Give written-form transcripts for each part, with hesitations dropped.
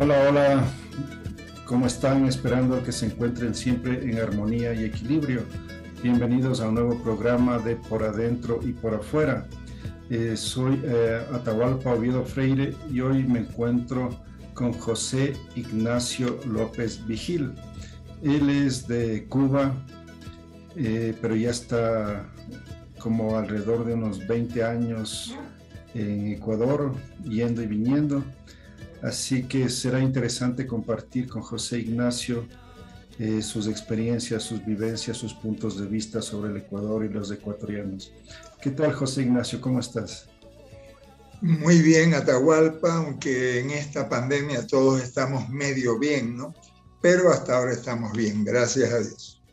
Hola, hola, ¿cómo están? Esperando que se encuentren siempre en armonía y equilibrio. Bienvenidos a un nuevo programa de Por Adentro y Por Afuera. Soy Atahualpa Oviedo Freire y hoy me encuentro con José Ignacio López Vigil. Él es de Cuba, pero ya está como alrededor de unos 20 años en Ecuador, yendo y viniendo. Así que será interesante compartir con José Ignacio sus experiencias, sus vivencias, sus puntos de vista sobre el Ecuador y los ecuatorianos. ¿Qué tal, José Ignacio? ¿Cómo estás? Muy bien, Atahualpa, aunque en esta pandemia todos estamos medio bien, ¿no? Pero hasta ahora estamos bien, gracias a Dios.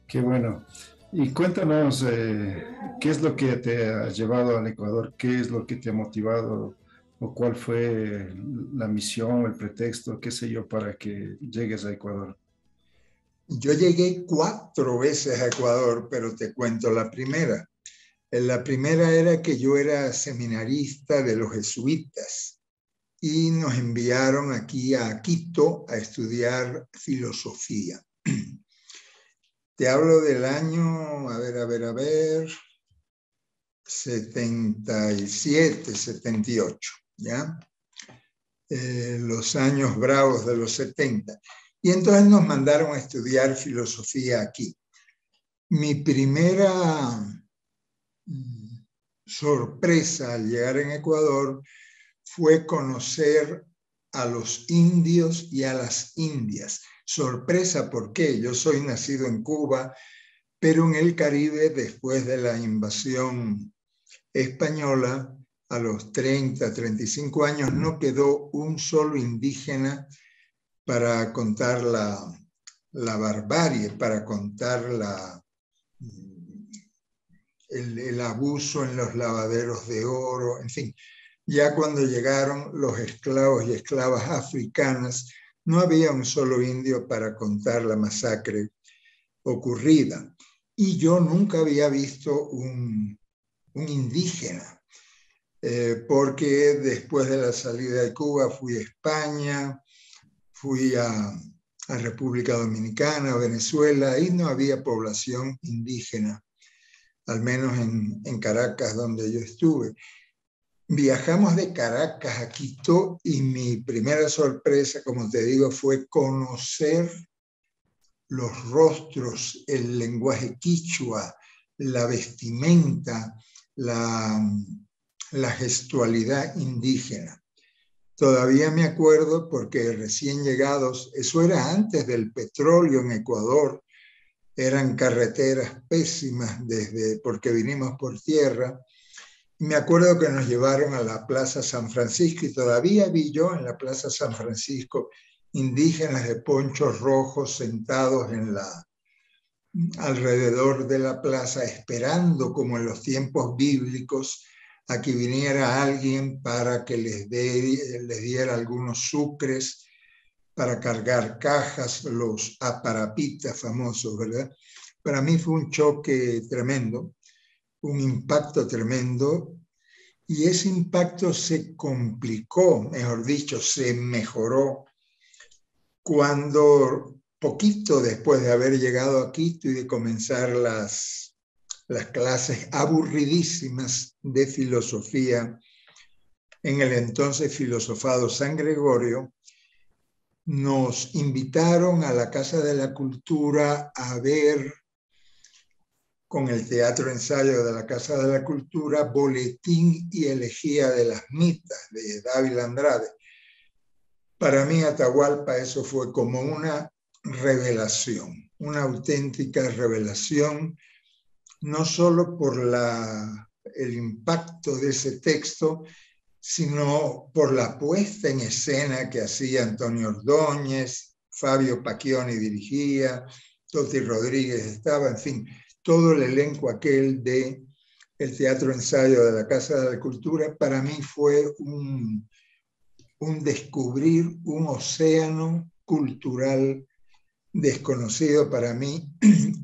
Qué bueno. Y cuéntanos, ¿qué es lo que te ha llevado al Ecuador? ¿Qué es lo que te ha motivado? ¿O cuál fue la misión, el pretexto, qué sé yo, para que llegues a Ecuador? Yo llegué 4 veces a Ecuador, pero te cuento la primera. La primera era que yo era seminarista de los jesuitas y nos enviaron aquí a Quito a estudiar filosofía. Te hablo del año, a ver, 77, 78, ¿ya? Los años bravos de los 70. Y entonces nos mandaron a estudiar filosofía aquí. Mi primera sorpresa al llegar en Ecuador fue conocer a los indios y a las indias. Sorpresa, ¿por qué? Yo soy nacido en Cuba, pero en el Caribe, después de la invasión española, a los 30, 35 años, no quedó un solo indígena para contar la barbarie, para contar el abuso en los lavaderos de oro, en fin. Ya cuando llegaron los esclavos y esclavas africanas, no había un solo indio para contar la masacre ocurrida. Y yo nunca había visto un indígena, porque después de la salida de Cuba fui a España, fui a República Dominicana, a Venezuela, y no había población indígena, al menos en Caracas, donde yo estuve. Viajamos de Caracas a Quito y mi primera sorpresa, como te digo, fue conocer los rostros, el lenguaje quichua, la vestimenta, la, la gestualidad indígena. Todavía me acuerdo porque recién llegados, eso era antes del petróleo en Ecuador, eran carreteras pésimas porque vinimos por tierra. Me acuerdo que nos llevaron a la Plaza San Francisco y todavía vi yo en la Plaza San Francisco indígenas de ponchos rojos sentados alrededor de la plaza, esperando, como en los tiempos bíblicos, a que viniera alguien para que les diera algunos sucres para cargar cajas, los aparapitas famosos, ¿verdad? Para mí fue un choque tremendo, un impacto tremendo, y ese impacto se complicó, mejor dicho, se mejoró cuando, poquito después de haber llegado a Quito y de comenzar las clases aburridísimas de filosofía en el entonces filosofado San Gregorio, nos invitaron a la Casa de la Cultura a ver, con el Teatro Ensayo de la Casa de la Cultura, Boletín y Elegía de las Mitas de Dávila Andrade. Para mí, Atahualpa, eso fue como una revelación, una auténtica revelación, no solo por el impacto de ese texto, sino por la puesta en escena que hacía Antonio Ordóñez, Fabio Pacchioni dirigía, Toti Rodríguez estaba, en fin, todo el elenco aquel de el Teatro Ensayo de la Casa de la Cultura, para mí fue descubrir un océano cultural desconocido para mí,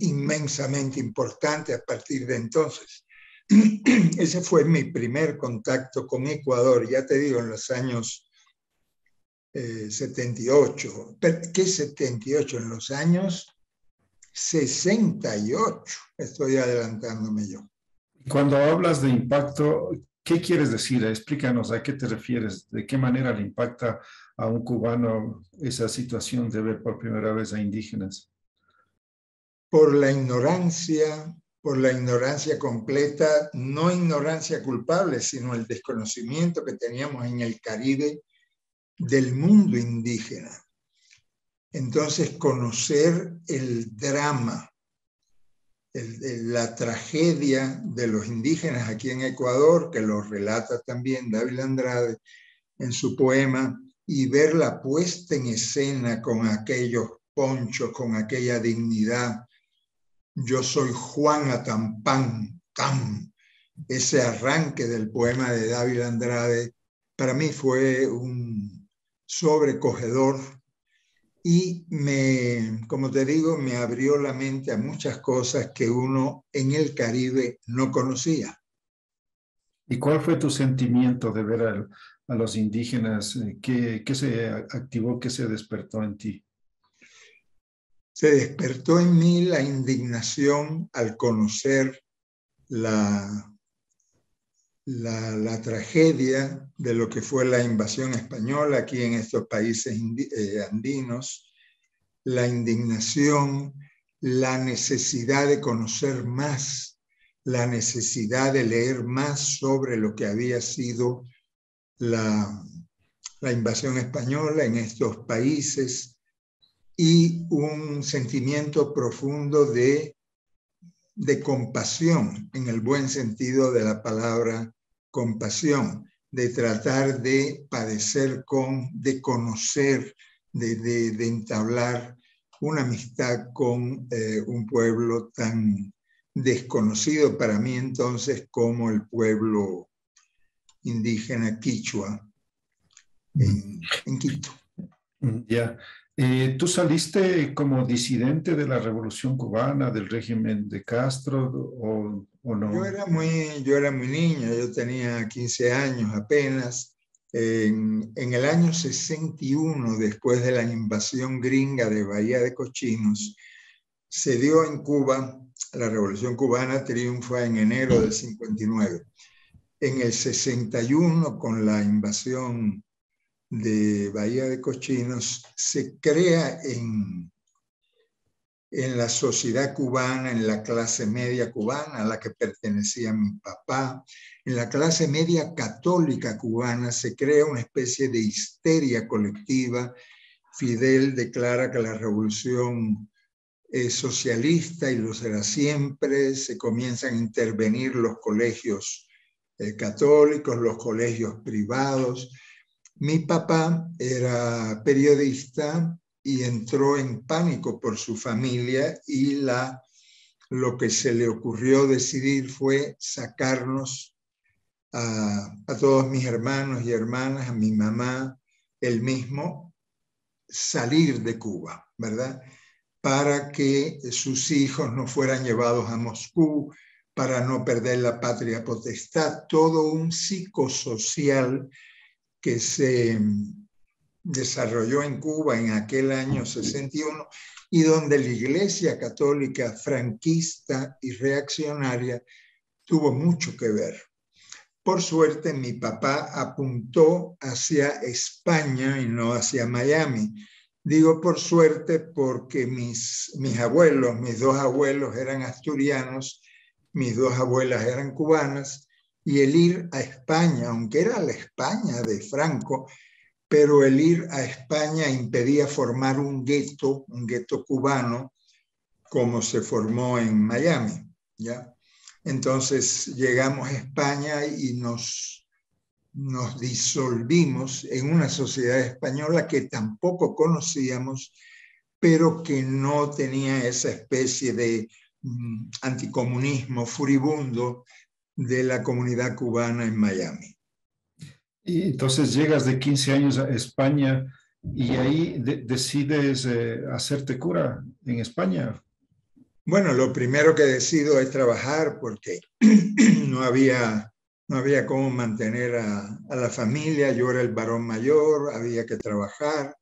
inmensamente importante a partir de entonces. Ese fue mi primer contacto con Ecuador, ya te digo, en los años 78. ¿Qué 78? En los años 68. Estoy adelantándome yo. Cuando hablas de impacto, ¿qué quieres decir? Explícanos a qué te refieres, de qué manera le impacta a un cubano esa situación de ver por primera vez a indígenas. Por la ignorancia completa, no ignorancia culpable, sino el desconocimiento que teníamos en el Caribe del mundo indígena. Entonces, conocer el drama, la tragedia de los indígenas aquí en Ecuador, que lo relata también Dávila Andrade en su poema, y ver la puesta en escena con aquellos ponchos, con aquella dignidad. Yo soy Juan Atampán, Tam. Ese arranque del poema de Dávila Andrade para mí fue un sobrecogedor y como te digo, me abrió la mente a muchas cosas que uno en el Caribe no conocía. ¿Y cuál fue tu sentimiento de ver a los indígenas? ¿Qué se activó, qué se despertó en ti? Se despertó en mí la indignación al conocer la tragedia de lo que fue la invasión española aquí en estos países andinos, la indignación, la necesidad de conocer más, la necesidad de leer más sobre lo que había sido la invasión española en estos países y un sentimiento profundo de compasión, en el buen sentido de la palabra compasión, de tratar de padecer de conocer, de entablar una amistad con un pueblo tan desconocido para mí entonces como el pueblo indígena quichua en Quito. Ya. ¿Tú saliste como disidente de la Revolución Cubana, del régimen de Castro o no? Yo era muy niño, yo tenía 15 años apenas. En el año 61, después de la invasión gringa de Bahía de Cochinos, se dio en Cuba, la Revolución Cubana triunfa en enero del 59. En el 61, con la invasión de Bahía de Cochinos, se crea en la sociedad cubana, en la clase media cubana a la que pertenecía mi papá, en la clase media católica cubana se crea una especie de histeria colectiva. Fidel declara que la revolución es socialista y lo será siempre. Se comienzan a intervenir los colegios católicos, los colegios privados. Mi papá era periodista y entró en pánico por su familia y lo que se le ocurrió decidir fue sacarnos a todos mis hermanos y hermanas, a mi mamá, él mismo, salir de Cuba, ¿verdad? Para que sus hijos no fueran llevados a Moscú, para no perder la patria potestad, todo un psicosocial que se desarrolló en Cuba en aquel año 61 y donde la Iglesia Católica franquista y reaccionaria tuvo mucho que ver. Por suerte, mi papá apuntó hacia España y no hacia Miami. Digo por suerte porque mis abuelos, mis dos abuelos eran asturianos, mis dos abuelas eran cubanas, y el ir a España, aunque era la España de Franco, pero el ir a España impedía formar un gueto cubano como se formó en Miami, ¿ya? Entonces llegamos a España y nos disolvimos en una sociedad española que tampoco conocíamos, pero que no tenía esa especie de anticomunismo furibundo de la comunidad cubana en Miami. Y entonces llegas de 15 años a España y ahí decides hacerte cura en España. Bueno, lo primero que decido es trabajar porque no había no había cómo mantener a la familia. Yo era el varón mayor, había que trabajar.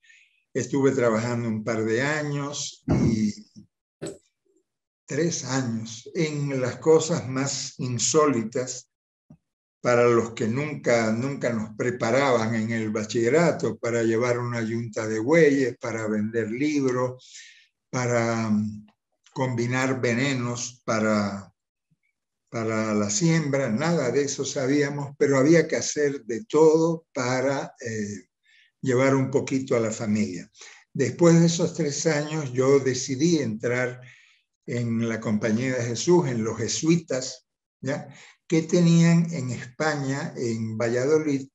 Estuve trabajando un par de años y 3 años en las cosas más insólitas para los que nunca nos preparaban en el bachillerato, para llevar una yunta de bueyes, para vender libros, para combinar venenos para la siembra. Nada de eso sabíamos, pero había que hacer de todo para llevar un poquito a la familia. Después de esos 3 años yo decidí entrar en la Compañía de Jesús, en los jesuitas, ¿ya?, que tenían en España, en Valladolid,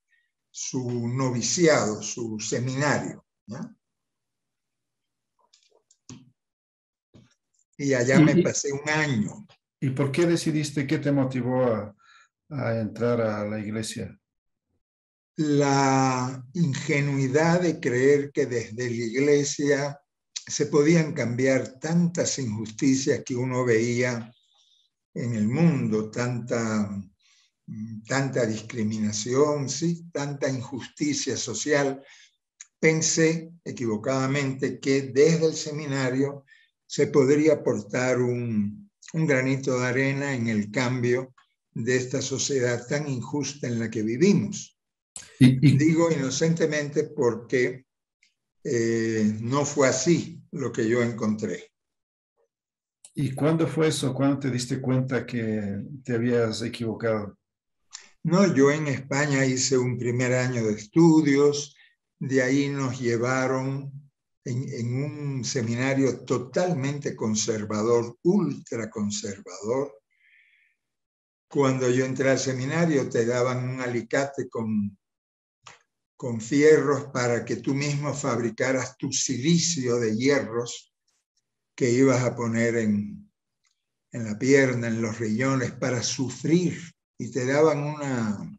su noviciado, su seminario, ¿ya? Y allá me pasé un año. ¿Y por qué decidiste, qué te motivó a entrar a la iglesia? La ingenuidad de creer que desde la iglesia se podían cambiar tantas injusticias que uno veía en el mundo, tanta discriminación, ¿sí?, tanta injusticia social. Pensé equivocadamente que desde el seminario se podría aportar un granito de arena en el cambio de esta sociedad tan injusta en la que vivimos. Digo inocentemente porque no fue así lo que yo encontré. ¿Y cuándo fue eso? ¿Cuándo te diste cuenta que te habías equivocado? No, yo en España hice un primer año de estudios, de ahí nos llevaron en un seminario totalmente conservador, ultra conservador. Cuando yo entré al seminario te daban un alicate con fierros para que tú mismo fabricaras tu silicio de hierros que ibas a poner en la pierna, en los riñones, para sufrir. Y te daban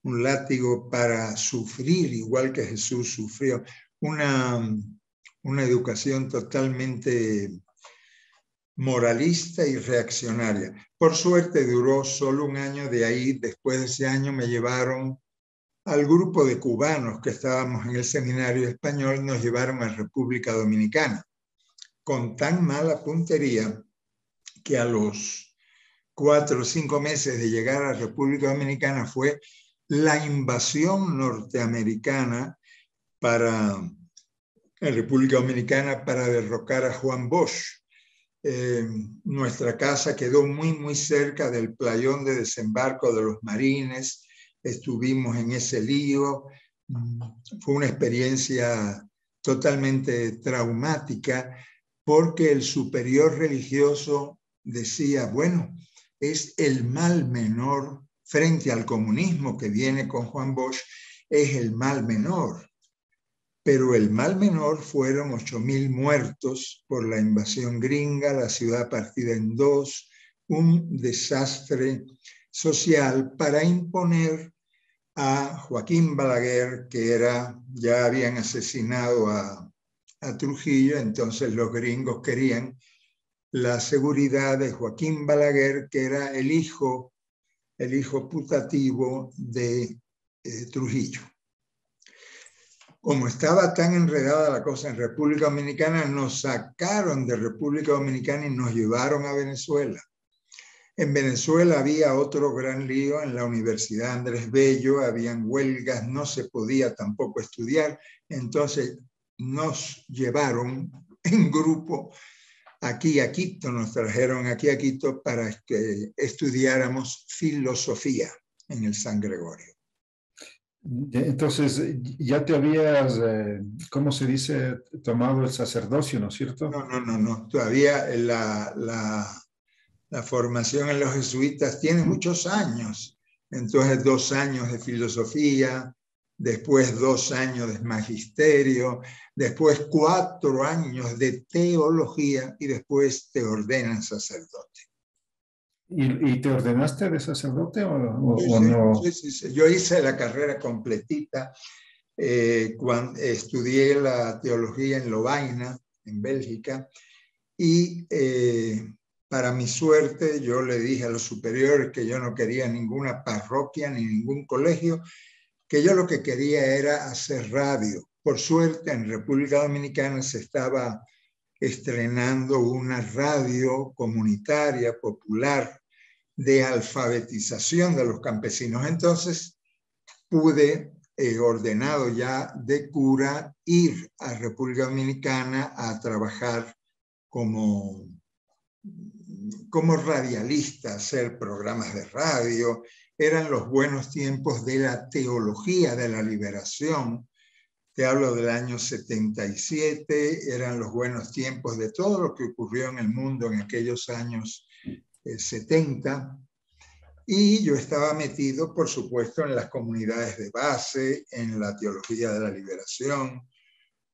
un látigo para sufrir, igual que Jesús sufrió. Una educación totalmente moralista y reaccionaria. Por suerte duró solo un año. De ahí, después de ese año, me llevaron al grupo de cubanos que estábamos en el seminario español, nos llevaron a República Dominicana, con tan mala puntería que a los 4 o 5 meses de llegar a República Dominicana fue la invasión norteamericana en República Dominicana para derrocar a Juan Bosch. Nuestra casa quedó muy, muy cerca del playón de desembarco de los marines. Estuvimos en ese lío. Fue una experiencia totalmente traumática porque el superior religioso decía, bueno, es el mal menor frente al comunismo que viene con Juan Bosch, es el mal menor. Pero el mal menor fueron 8,000 muertos por la invasión gringa, la ciudad partida en 2, un desastre social para imponer a Joaquín Balaguer, que ya habían asesinado a Trujillo. Entonces los gringos querían la seguridad de Joaquín Balaguer, que era el hijo putativo de Trujillo. Como estaba tan enredada la cosa en República Dominicana, nos sacaron de República Dominicana y nos llevaron a Venezuela. En Venezuela había otro gran lío en la Universidad Andrés Bello, habían huelgas, no se podía tampoco estudiar. Entonces nos llevaron en grupo aquí a Quito, nos trajeron aquí a Quito para que estudiáramos filosofía en el San Gregorio. Entonces, ya te habías, ¿cómo se dice?, tomado el sacerdocio, ¿no es cierto? No. Todavía la formación en los jesuitas tiene muchos años. Entonces, 2 años de filosofía, después 2 años de magisterio, después 4 años de teología y después te ordenan sacerdote. ¿Y te ordenaste de sacerdote o no? Sí. Yo hice la carrera completita. Cuando estudié la teología en Lovaina, en Bélgica, y Para mi suerte, yo le dije a los superiores que yo no quería ninguna parroquia ni ningún colegio, que yo lo que quería era hacer radio. Por suerte, en República Dominicana se estaba estrenando una radio comunitaria, popular, de alfabetización de los campesinos. Entonces, pude, ordenado ya de cura, ir a República Dominicana a trabajar como radialista, hacer programas de radio. Eran los buenos tiempos de la teología de la liberación. Te hablo del año 77, eran los buenos tiempos de todo lo que ocurrió en el mundo en aquellos años 70. Y yo estaba metido, por supuesto, en las comunidades de base, en la teología de la liberación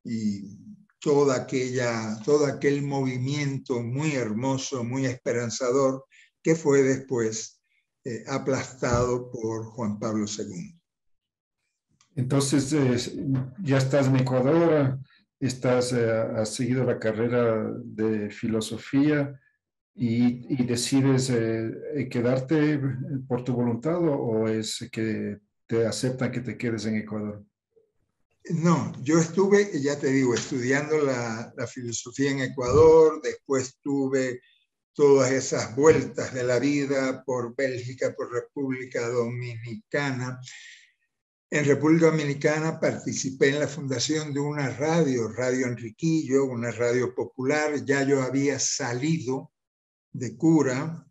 y todo aquel movimiento muy hermoso, muy esperanzador, que fue después aplastado por Juan Pablo II. Entonces, ya estás en Ecuador, has seguido la carrera de filosofía y decides quedarte por tu voluntad o es que te aceptan que te quedes en Ecuador. No, yo estuve, ya te digo, estudiando la filosofía en Ecuador, después tuve todas esas vueltas de la vida por Bélgica, por República Dominicana. En República Dominicana participé en la fundación de una radio, Radio Enriquillo, una radio popular. Ya yo había salido de cura,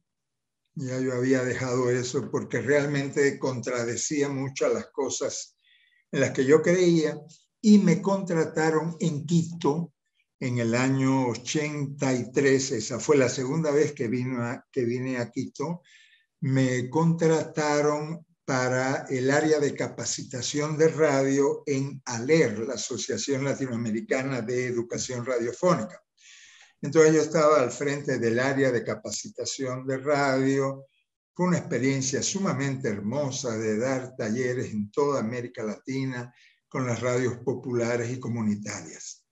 ya yo había dejado eso porque realmente contradecía mucho a las cosas en las que yo creía, y me contrataron en Quito en el año 83, esa fue la segunda vez que vine a Quito. Me contrataron para el área de capacitación de radio en ALER, la Asociación Latinoamericana de Educación Radiofónica. Entonces yo estaba al frente del área de capacitación de radio. Fue una experiencia sumamente hermosa de dar talleres en toda América Latina con las radios populares y comunitarias.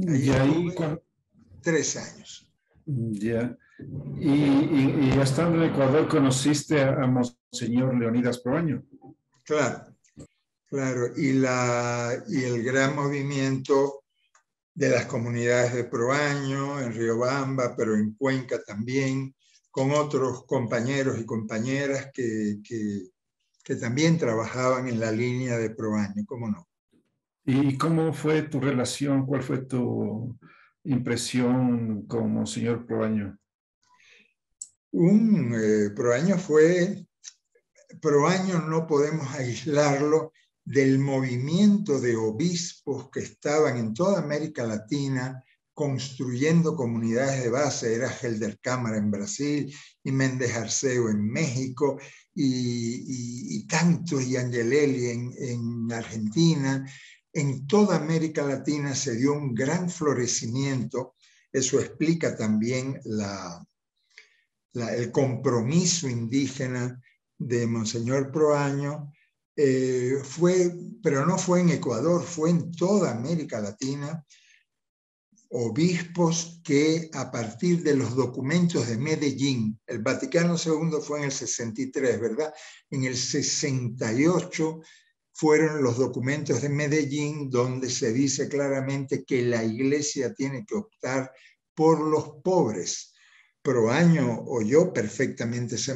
Ahí estuve 3 años. Ya. Y estando en Ecuador, ¿conociste a Monseñor Leonidas Proaño? Claro, claro. Y el gran movimiento de las comunidades de Proaño, en Riobamba, pero en Cuenca también, con otros compañeros y compañeras que también trabajaban en la línea de Proaño, ¿cómo no? ¿Y cómo fue tu relación? ¿Cuál fue tu impresión con Monseñor Proaño? Proaño no podemos aislarlo del movimiento de obispos que estaban en toda América Latina construyendo comunidades de base. Era Helder Cámara en Brasil y Méndez Arceo en México y tantos, y Angelelli en Argentina. En toda América Latina se dio un gran florecimiento. Eso explica también el compromiso indígena de Monseñor Proaño. Pero no fue en Ecuador, fue en toda América Latina. Obispos que a partir de los documentos de Medellín, el Vaticano II fue en el 63, ¿verdad? En el 68 fueron los documentos de Medellín donde se dice claramente que la Iglesia tiene que optar por los pobres. Proaño oyó perfectamente ese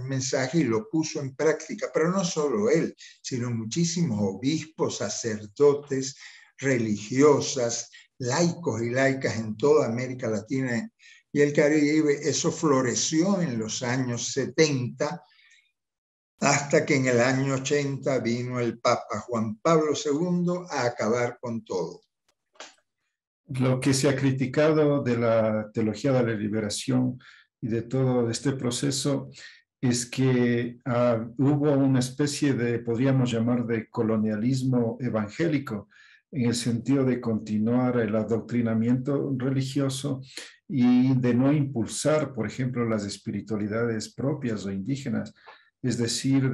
mensaje y lo puso en práctica, pero no solo él, sino muchísimos obispos, sacerdotes, religiosas, laicos y laicas en toda América Latina y el Caribe. Eso floreció en los años 70, hasta que en el año 80 vino el Papa Juan Pablo II a acabar con todo. Lo que se ha criticado de la teología de la liberación y de todo este proceso es que hubo una especie de, podríamos llamar, de colonialismo evangélico, en el sentido de continuar el adoctrinamiento religioso y de no impulsar, por ejemplo, las espiritualidades propias o indígenas, es decir,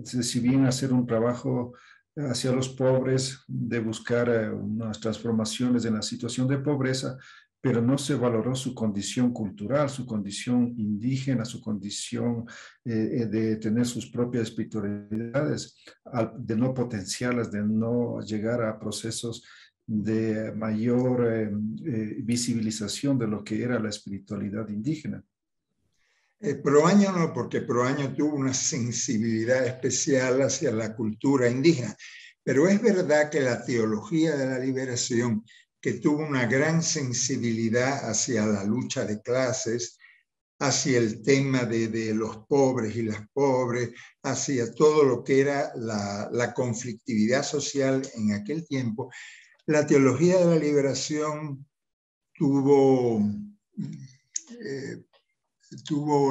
si bien hacer un trabajo hacia los pobres, de buscar unas transformaciones en la situación de pobreza, pero no se valoró su condición cultural, su condición indígena, su condición de tener sus propias espiritualidades, de no potenciarlas, de no llegar a procesos de mayor visibilización de lo que era la espiritualidad indígena. Proaño no, porque Proaño tuvo una sensibilidad especial hacia la cultura indígena, pero es verdad que la teología de la liberación, que tuvo una gran sensibilidad hacia la lucha de clases, hacia el tema de los pobres y las pobres, hacia todo lo que era la conflictividad social en aquel tiempo, la teología de la liberación tuvo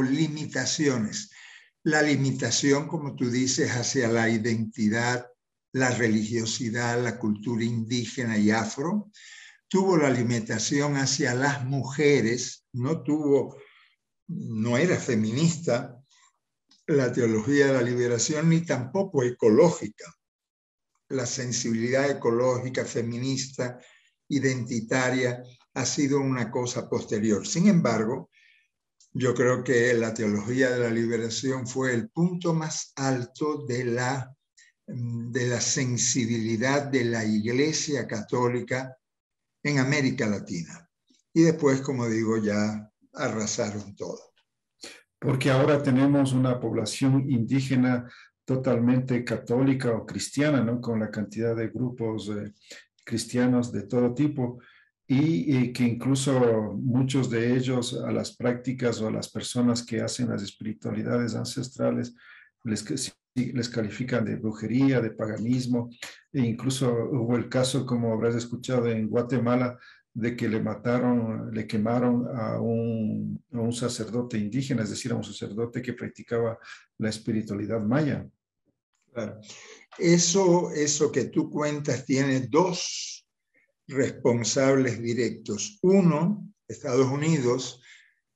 limitaciones. La limitación, como tú dices, hacia la identidad, la religiosidad, la cultura indígena y afro. Tuvo la limitación hacia las mujeres, no era feminista la teología de la liberación, ni tampoco ecológica. La sensibilidad ecológica, feminista, identitaria, ha sido una cosa posterior. Sin embargo, yo creo que la teología de la liberación fue el punto más alto de la sensibilidad de la Iglesia Católica en América Latina. Y después, como digo, ya arrasaron todo. Porque ahora tenemos una población indígena totalmente católica o cristiana, ¿no? Con la cantidad de grupos cristianos de todo tipo y que incluso muchos de ellos a las prácticas o a las personas que hacen las espiritualidades ancestrales les califican de brujería, de paganismo, e incluso hubo el caso, como habrás escuchado, en Guatemala, de que le quemaron a un sacerdote indígena, es decir, a un sacerdote que practicaba la espiritualidad maya. Claro. Eso que tú cuentas tiene dos responsables directos. Uno, Estados Unidos,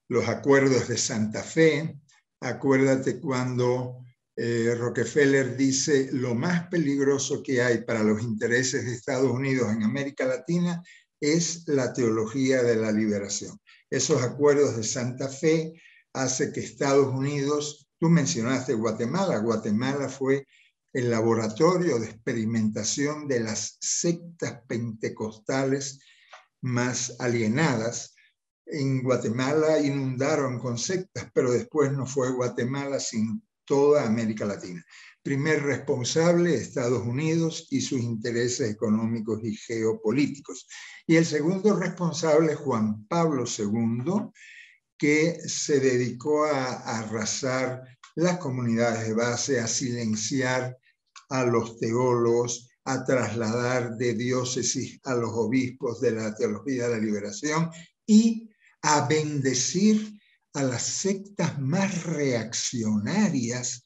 los acuerdos de Santa Fe. Acuérdate cuando Rockefeller dice lo más peligroso que hay para los intereses de Estados Unidos en América Latina es la teología de la liberación. Esos acuerdos de Santa Fe hacen que Estados Unidos, tú mencionaste Guatemala, Guatemala fue el laboratorio de experimentación de las sectas pentecostales más alienadas. En Guatemala inundaron con sectas, pero después no fue Guatemala, sino toda América Latina. Primer responsable, Estados Unidos y sus intereses económicos y geopolíticos. Y el segundo responsable, Juan Pablo II, que se dedicó a arrasar las comunidades de base, a silenciar a los teólogos, a trasladar de diócesis a los obispos de la teología de la liberación y a bendecir a las sectas más reaccionarias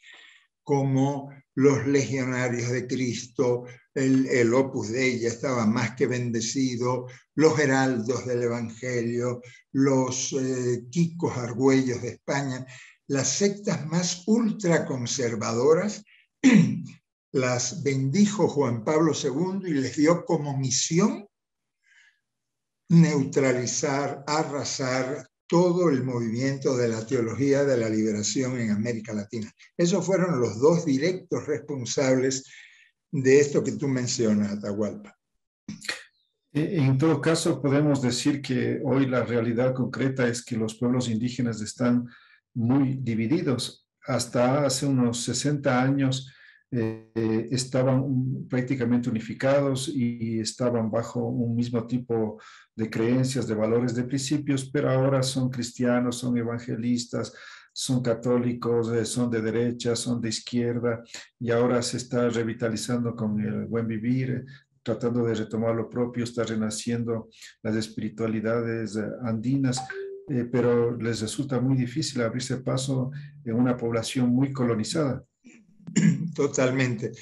como los legionarios de Cristo, el Opus Dei ya estaba más que bendecido, los heraldos del Evangelio, los Quicos Argüellos de España, las sectas más ultraconservadoras las bendijo Juan Pablo II y les dio como misión neutralizar, arrasar todo el movimiento de la teología de la liberación en América Latina. Esos fueron los dos directos responsables de esto que tú mencionas, Atahualpa. En todo caso, podemos decir que hoy la realidad concreta es que los pueblos indígenas están muy divididos. Hasta hace unos 60 años estaban prácticamente unificados y estaban bajo un mismo tipo de creencias, de valores, de principios, pero ahora son cristianos, son evangelistas, son católicos, son de derecha, son de izquierda, y ahora se está revitalizando con el buen vivir, tratando de retomar lo propio, está renaciendo las espiritualidades andinas, pero les resulta muy difícil abrirse paso en una población muy colonizada. Totalmente.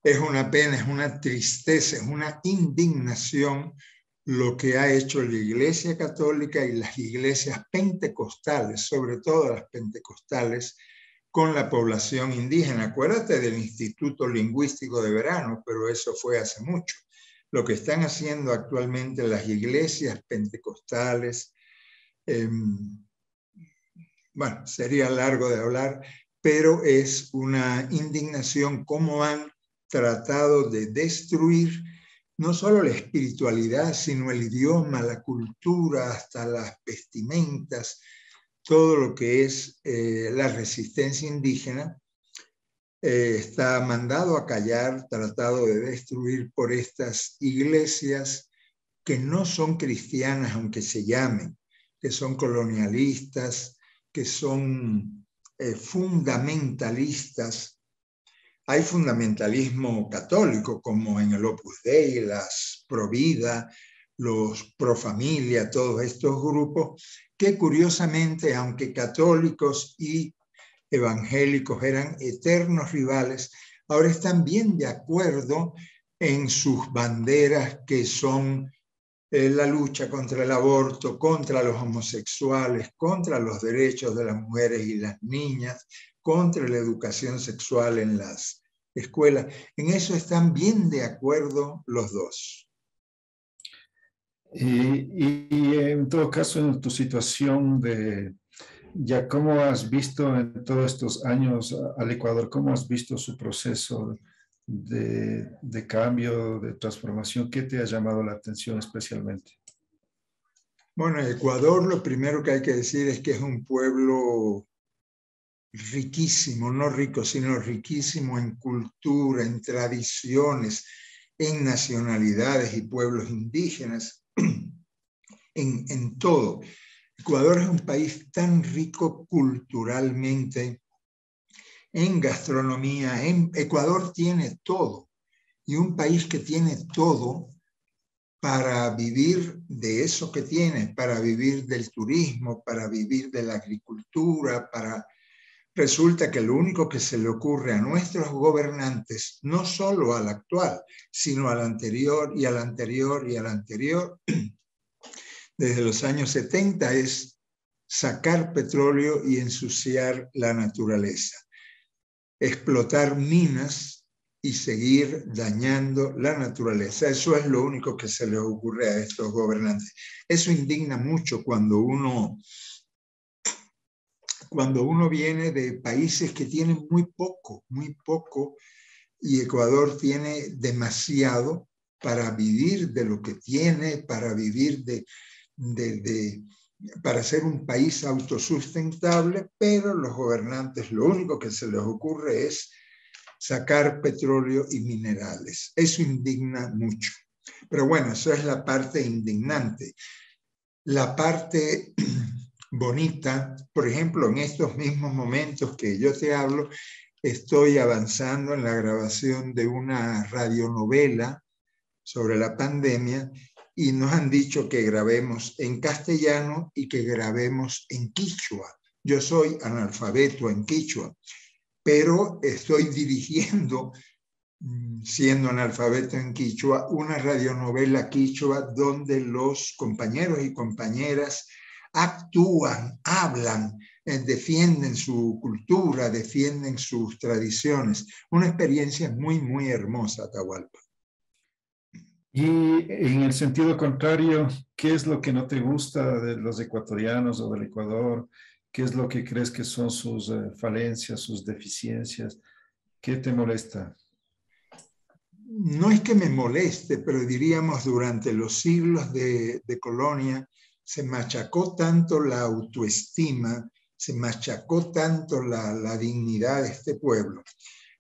Es una pena, es una tristeza, es una indignación lo que ha hecho la Iglesia Católica y las iglesias pentecostales, sobre todo las pentecostales, con la población indígena. Acuérdate del Instituto Lingüístico de Verano, pero eso fue hace mucho. lo que están haciendo actualmente las iglesias pentecostales. Bueno, sería largo de hablar, pero es una indignación cómo han tratado de destruir no solo la espiritualidad, sino el idioma, la cultura, hasta las vestimentas, todo lo que es la resistencia indígena. Está mandado a callar, tratado de destruir por estas iglesias que no son cristianas, aunque se llamen, que son colonialistas, que son fundamentalistas. Hay fundamentalismo católico, como en el Opus Dei, las Provida, los Pro Familia, todos estos grupos, que curiosamente, aunque católicos y evangélicos eran eternos rivales, ahora están bien de acuerdo en sus banderas, que son la lucha contra el aborto, contra los homosexuales, contra los derechos de las mujeres y las niñas, contra la educación sexual en las escuelas. En eso están bien de acuerdo los dos. Y en todo caso, en tu situación ya cómo has visto en todos estos años al Ecuador, cómo has visto su proceso de cambio, de transformación, ¿qué te ha llamado la atención especialmente? Bueno, Ecuador, lo primero que hay que decir es que es un pueblo riquísimo, no rico, sino riquísimo en cultura, en tradiciones, en nacionalidades y pueblos indígenas, en todo. Ecuador es un país tan rico culturalmente, en gastronomía. Ecuador tiene todo, y un país que tiene todo para vivir de eso que tiene, para vivir del turismo, para vivir de la agricultura, Resulta que lo único que se le ocurre a nuestros gobernantes, no solo al actual, sino al anterior y al anterior y al anterior, desde los años 70, es sacar petróleo y ensuciar la naturaleza, explotar minas y seguir dañando la naturaleza. Eso es lo único que se les ocurre a estos gobernantes. Eso indigna mucho cuando uno viene de países que tienen muy poco, y Ecuador tiene demasiado para vivir de lo que tiene, para vivir para ser un país autosustentable, pero los gobernantes lo único que se les ocurre es sacar petróleo y minerales. Eso indigna mucho. Pero bueno, eso es la parte indignante. La parte bonita, por ejemplo, en estos mismos momentos que yo te hablo, estoy avanzando en la grabación de una radionovela sobre la pandemia, y nos han dicho que grabemos en castellano y que grabemos en quichua. Yo soy analfabeto en quichua, pero estoy dirigiendo, siendo analfabeto en quichua, una radionovela quichua donde los compañeros y compañeras actúan, hablan, defienden su cultura, defienden sus tradiciones. Una experiencia muy, muy hermosa, Atahualpa. Y en el sentido contrario, ¿qué es lo que no te gusta de los ecuatorianos o del Ecuador? ¿Qué es lo que crees que son sus falencias, sus deficiencias? ¿Qué te molesta? No es que me moleste, pero diríamos durante los siglos de colonia se machacó tanto la autoestima, se machacó tanto la dignidad de este pueblo.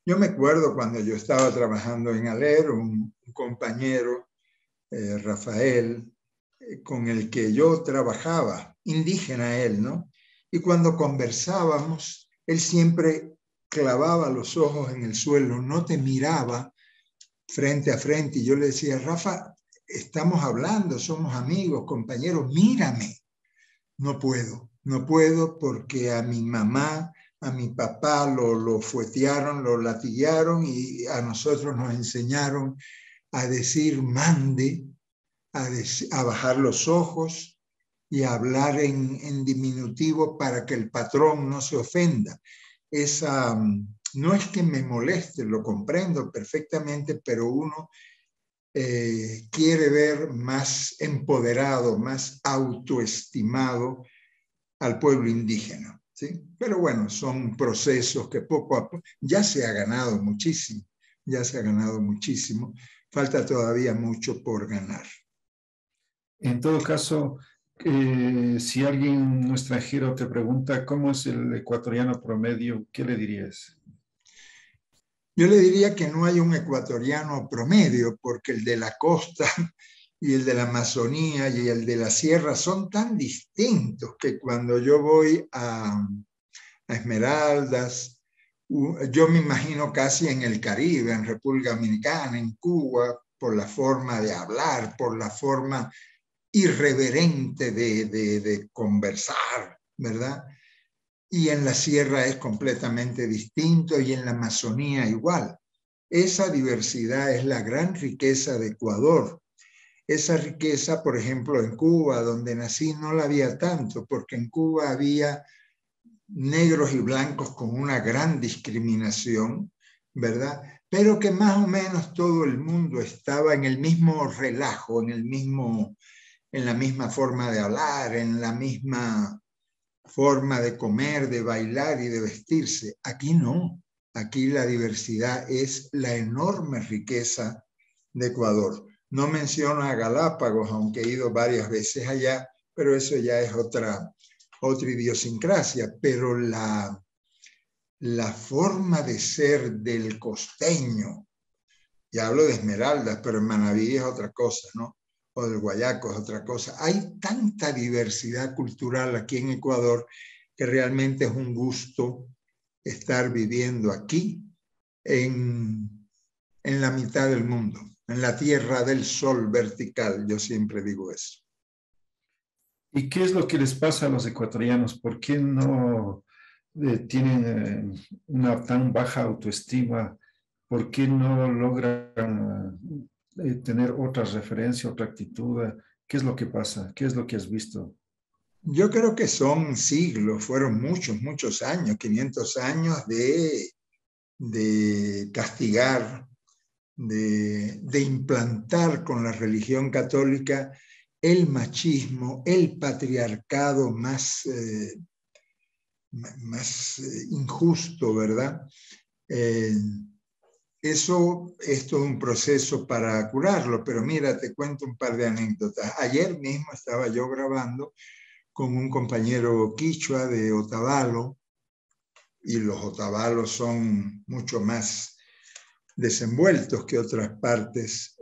Yo me acuerdo cuando yo estaba trabajando en ALER, un compañero, Rafael, con el que yo trabajaba, indígena él, ¿no? Y cuando conversábamos, él siempre clavaba los ojos en el suelo, no te miraba frente a frente, y yo le decía, Rafa, estamos hablando, somos amigos, compañeros, mírame. No puedo porque a mi mamá, a mi papá lo fuetearon, lo latigaron, y a nosotros nos enseñaron a decir mande, a bajar los ojos y a hablar en diminutivo para que el patrón no se ofenda. No es que me moleste, lo comprendo perfectamente, pero uno quiere ver más empoderado, más autoestimado al pueblo indígena, ¿sí? Pero bueno, son procesos que poco a poco ya se ha ganado muchísimo, ya se ha ganado muchísimo. Falta todavía mucho por ganar. En todo caso, si alguien un extranjero te pregunta cómo es el ecuatoriano promedio, ¿qué le dirías? Yo le diría que no hay un ecuatoriano promedio, porque el de la costa y el de la Amazonía y el de la sierra son tan distintos que cuando yo voy a Esmeraldas, yo me imagino casi en el Caribe, en República Dominicana, en Cuba, por la forma de hablar, por la forma irreverente de conversar, ¿verdad? Y en la sierra es completamente distinto y en la Amazonía igual. Esa diversidad es la gran riqueza de Ecuador. Esa riqueza, por ejemplo, en Cuba, donde nací, no la había tanto, porque en Cuba había negros y blancos con una gran discriminación, ¿verdad? Pero que más o menos todo el mundo estaba en el mismo relajo, en la misma forma de hablar, en la misma forma de comer, de bailar y de vestirse. Aquí no. Aquí la diversidad es la enorme riqueza de Ecuador. No menciono a Galápagos, aunque he ido varias veces allá, pero eso ya es otra idiosincrasia. Pero la forma de ser del costeño, y hablo de Esmeraldas, pero en Manabí es otra cosa, ¿no? O del Guayaco es otra cosa. Hay tanta diversidad cultural aquí en Ecuador que realmente es un gusto estar viviendo aquí en la mitad del mundo, en la tierra del sol vertical. Yo siempre digo eso. ¿Y qué es lo que les pasa a los ecuatorianos? ¿Por qué no tienen una tan baja autoestima? ¿Por qué no logran tener otra referencia, otra actitud? ¿Qué es lo que pasa? ¿Qué es lo que has visto? Yo creo que son siglos, fueron muchos, muchos años, 500 años de castigar, de implantar con la religión católica el machismo, el patriarcado más injusto, ¿verdad? Eso es todo un proceso para curarlo, pero mira, te cuento un par de anécdotas. Ayer mismo estaba yo grabando con un compañero quichua de Otavalo, y los otavalos son mucho más desenvueltos que otras partes,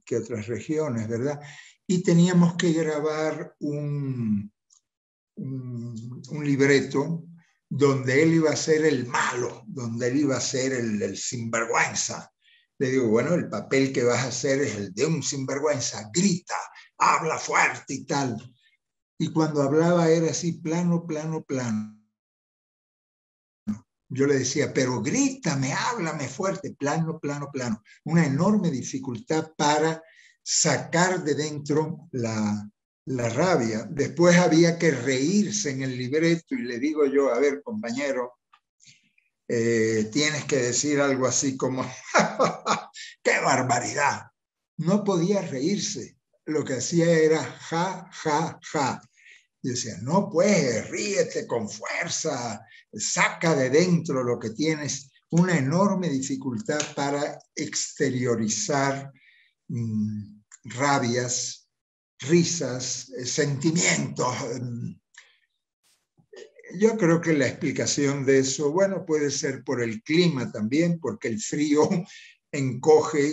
que otras regiones, ¿verdad? Y teníamos que grabar un libreto donde él iba a ser el malo, donde él iba a ser el sinvergüenza. Le digo, bueno, el papel que vas a hacer es el de un sinvergüenza, grita, habla fuerte y tal. Y cuando hablaba era así, plano, plano, plano. Yo le decía, pero grítame, háblame fuerte, plano, plano, plano. Una enorme dificultad para sacar de dentro la rabia. Después había que reírse en el libreto y le digo yo, a ver, compañero, tienes que decir algo así como, ¡qué barbaridad! No podía reírse. Lo que hacía era ja, ja, ja. Y decía, no, pues, ríete con fuerza, saca de dentro lo que tienes. Una enorme dificultad para exteriorizar rabias, risas, sentimientos. Yo creo que la explicación de eso, bueno, puede ser por el clima también, porque el frío encoge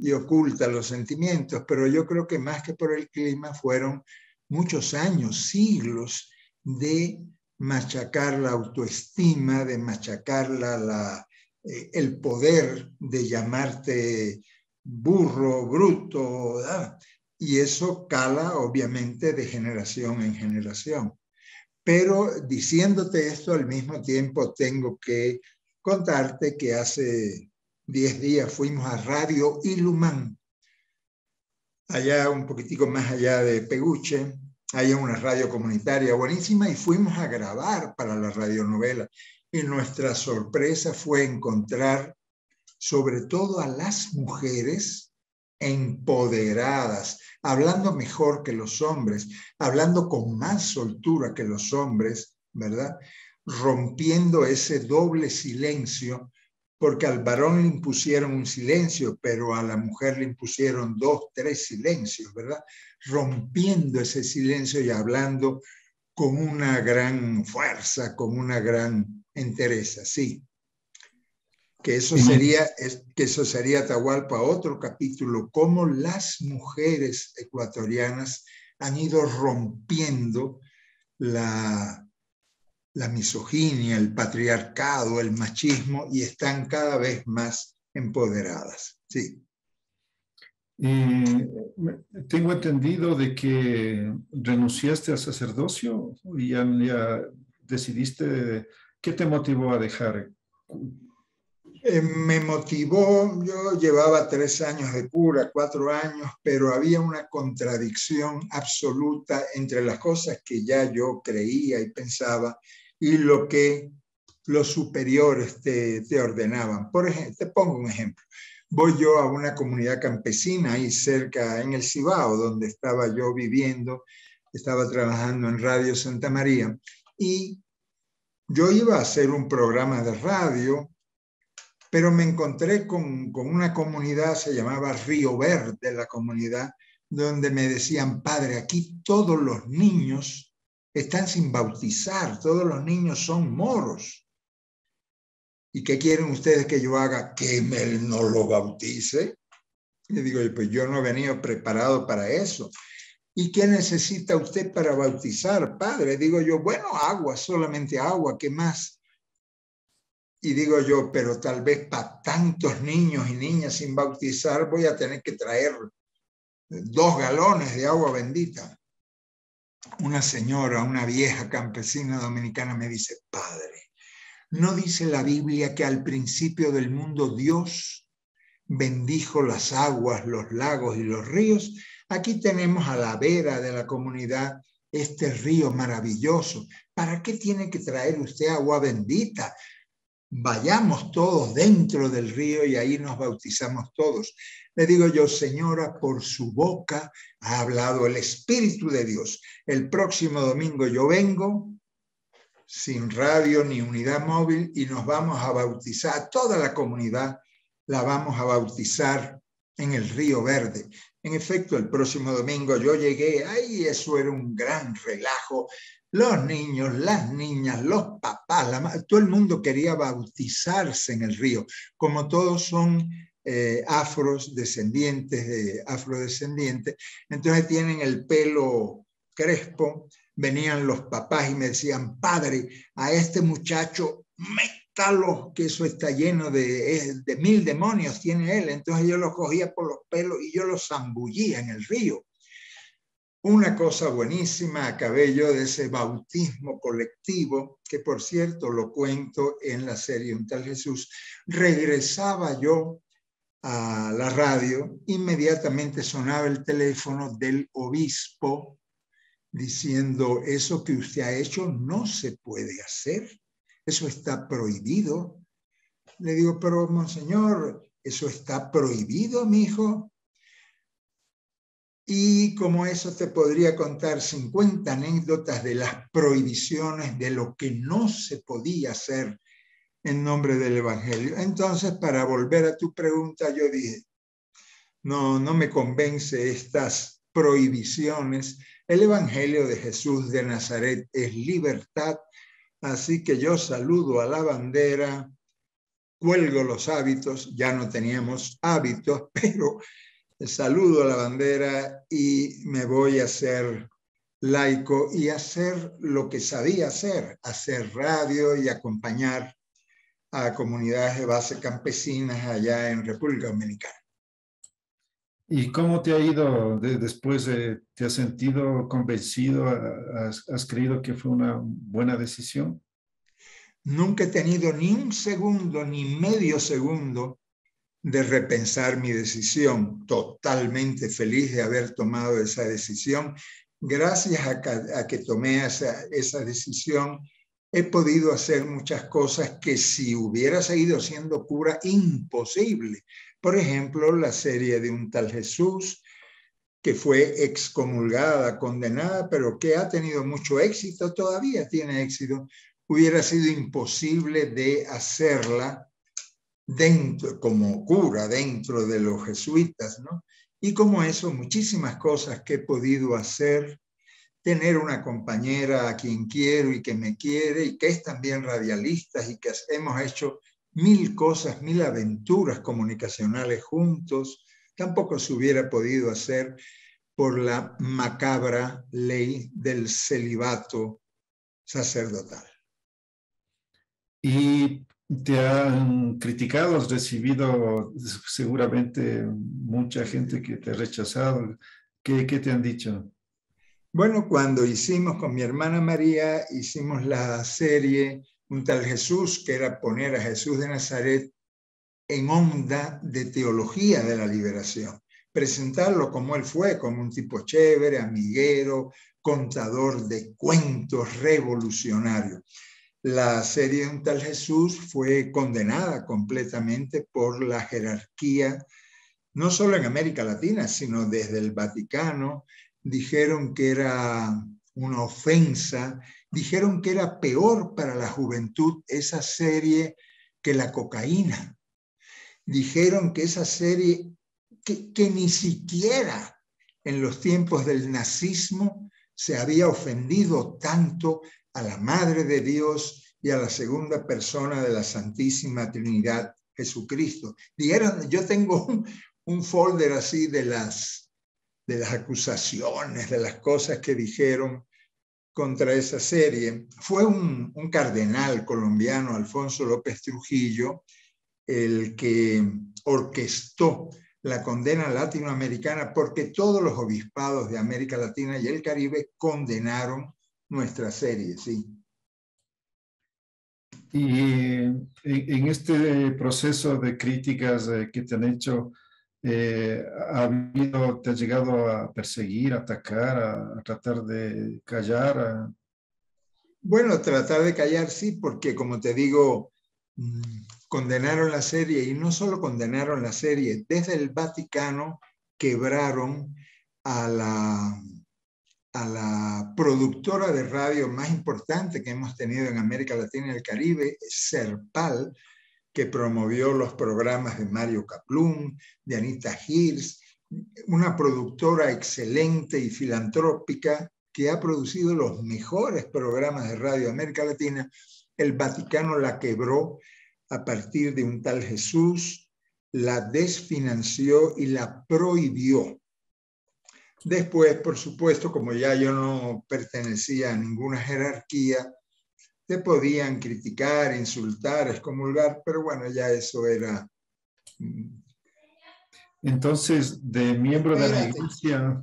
y oculta los sentimientos, pero yo creo que más que por el clima fueron muchos años, siglos de machacar la autoestima, de machacar el poder de llamarte burro, bruto, ¿verdad? Y eso cala obviamente de generación en generación. Pero diciéndote esto al mismo tiempo tengo que contarte que hace 10 días fuimos a Radio Ilumán, allá un poquitico más allá de Peguche. Hay una radio comunitaria buenísima y fuimos a grabar para la radionovela. Y nuestra sorpresa fue encontrar sobre todo a las mujeres empoderadas, hablando mejor que los hombres, hablando con más soltura que los hombres, ¿verdad? Rompiendo ese doble silencio, porque al varón le impusieron un silencio, pero a la mujer le impusieron 2, 3 silencios, ¿verdad? Rompiendo ese silencio y hablando con una gran fuerza, con una gran entereza, sí. Que eso sería, Atahualpa, otro capítulo, cómo las mujeres ecuatorianas han ido rompiendo la misoginia, el patriarcado, el machismo, y están cada vez más empoderadas. Sí. Tengo entendido de que renunciaste al sacerdocio y ya decidiste. ¿Qué te motivó a dejar? Me motivó, yo llevaba 3 años de cura, 4 años, pero había una contradicción absoluta entre las cosas que ya yo creía y pensaba y lo que los superiores te ordenaban. Por ejemplo, te pongo un ejemplo. Voy yo a una comunidad campesina ahí cerca en el Cibao, donde estaba yo viviendo, estaba trabajando en Radio Santa María, y yo iba a hacer un programa de radio, pero me encontré con una comunidad, se llamaba Río Verde, la comunidad, donde me decían, padre, aquí todos los niños están sin bautizar, todos los niños son moros. ¿Y qué quieren ustedes que yo haga? ¿Que él no lo bautice? Le digo, pues yo no he venido preparado para eso. ¿Y qué necesita usted para bautizar, padre? Digo yo, bueno, agua, solamente agua, ¿qué más? Y digo yo, pero tal vez para tantos niños y niñas sin bautizar voy a tener que traer 2 galones de agua bendita. Una señora, una vieja campesina dominicana me dice, padre, ¿no dice la Biblia que al principio del mundo Dios bendijo las aguas, los lagos y los ríos? Aquí tenemos a la vera de la comunidad este río maravilloso. ¿Para qué tiene que traer usted agua bendita? Vayamos todos dentro del río y ahí nos bautizamos todos. Le digo yo, señora, por su boca ha hablado el Espíritu de Dios. El próximo domingo yo vengo sin radio ni unidad móvil y nos vamos a bautizar, a toda la comunidad la vamos a bautizar en el Río Verde. En efecto, el próximo domingo yo llegué, ahí eso era un gran relajo. Los niños, las niñas, los papás, todo el mundo quería bautizarse en el río. Como todos son afrodescendientes, entonces tienen el pelo crespo. Venían los papás y me decían, padre, a este muchacho métalo, que eso está lleno de 1000 demonios, tiene él. Entonces yo lo cogía por los pelos y yo lo zambullía en el río. Una cosa buenísima, acabé yo de ese bautismo colectivo, que por cierto lo cuento en la serie Un Tal Jesús. Regresaba yo a la radio, inmediatamente sonaba el teléfono del obispo diciendo, eso que usted ha hecho no se puede hacer, eso está prohibido. Le digo, pero monseñor, eso está prohibido, mi hijo. Y como eso te podría contar 50 anécdotas de las prohibiciones, de lo que no se podía hacer en nombre del Evangelio. Entonces, para volver a tu pregunta, yo dije, no me convence estas prohibiciones. El Evangelio de Jesús de Nazaret es libertad, así que yo saludo a la bandera, cuelgo los hábitos, ya no teníamos hábitos, pero saludo a la bandera y me voy a hacer laico y hacer lo que sabía hacer radio y acompañar a comunidades de base campesinas allá en República Dominicana. ¿Y cómo te ha ido después? ¿Te has sentido convencido? ¿Has creído que fue una buena decisión? Nunca he tenido ni un segundo, ni medio segundo de repensar mi decisión. Totalmente feliz de haber tomado esa decisión. Gracias a que tomé esa decisión, he podido hacer muchas cosas que si hubiera seguido siendo cura, imposible. Por ejemplo, la serie de Un Tal Jesús, que fue excomulgada, condenada, pero que ha tenido mucho éxito, todavía tiene éxito. Hubiera sido imposible de hacerla dentro, como cura, dentro de los jesuitas, ¿no? Y como eso, muchísimas cosas que he podido hacer, tener una compañera a quien quiero y que me quiere y que es también radialista y que hemos hecho 1000 cosas, 1000 aventuras comunicacionales juntos, tampoco se hubiera podido hacer por la macabra ley del celibato sacerdotal. ¿Y te han criticado? ¿Has recibido seguramente mucha gente que te ha rechazado? ¿Qué te han dicho? Bueno, cuando hicimos con mi hermana María, hicimos la serie Un Tal Jesús, que era poner a Jesús de Nazaret en onda de teología de la liberación. Presentarlo como él fue, como un tipo chévere, amiguero, contador de cuentos, revolucionario. La serie Un Tal Jesús fue condenada completamente por la jerarquía, no solo en América Latina, sino desde el Vaticano. Dijeron que era una ofensa, dijeron que era peor para la juventud esa serie que la cocaína. Dijeron que esa serie, que ni siquiera en los tiempos del nazismo se había ofendido tanto a la Madre de Dios y a la segunda persona de la Santísima Trinidad, Jesucristo. Dijeron, yo tengo un folder así de las acusaciones, de las cosas que dijeron contra esa serie. Fue un cardenal colombiano, Alfonso López Trujillo, el que orquestó la condena latinoamericana, porque todos los obispados de América Latina y el Caribe condenaron nuestra serie, sí. Y en este proceso de críticas que te han hecho, ¿te has llegado a perseguir, a atacar, a tratar de callar? Bueno, tratar de callar sí, porque como te digo, condenaron la serie y no solo condenaron la serie, desde el Vaticano quebraron a la productora de radio más importante que hemos tenido en América Latina y el Caribe, Serpal, que promovió los programas de Mario Kaplún, de Anita Hirsch, una productora excelente y filantrópica que ha producido los mejores programas de radio de América Latina. El Vaticano la quebró a partir de Un Tal Jesús, la desfinanció y la prohibió. Después, por supuesto, como ya yo no pertenecía a ninguna jerarquía, te podían criticar, insultar, excomulgar, pero bueno, ya eso era... Entonces, de miembro de la Espérate. iglesia,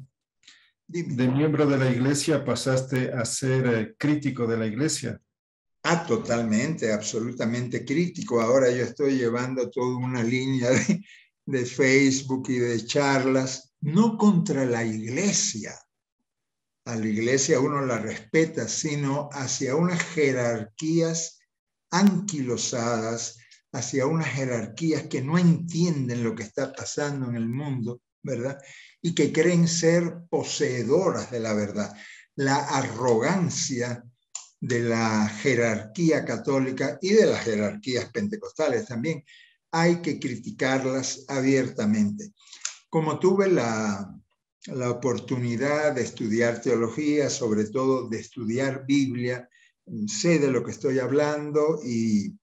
Dime. de miembro de la iglesia pasaste a ser crítico de la iglesia. Ah, totalmente, absolutamente crítico. Ahora yo estoy llevando toda una línea de Facebook y de charlas, no contra la iglesia. A la iglesia uno la respeta, sino hacia unas jerarquías anquilosadas, hacia unas jerarquías que no entienden lo que está pasando en el mundo, ¿verdad? Y que creen ser poseedoras de la verdad. La arrogancia de la jerarquía católica y de las jerarquías pentecostales también, hay que criticarlas abiertamente. Como tuve la oportunidad de estudiar teología, sobre todo de estudiar Biblia, sé de lo que estoy hablando y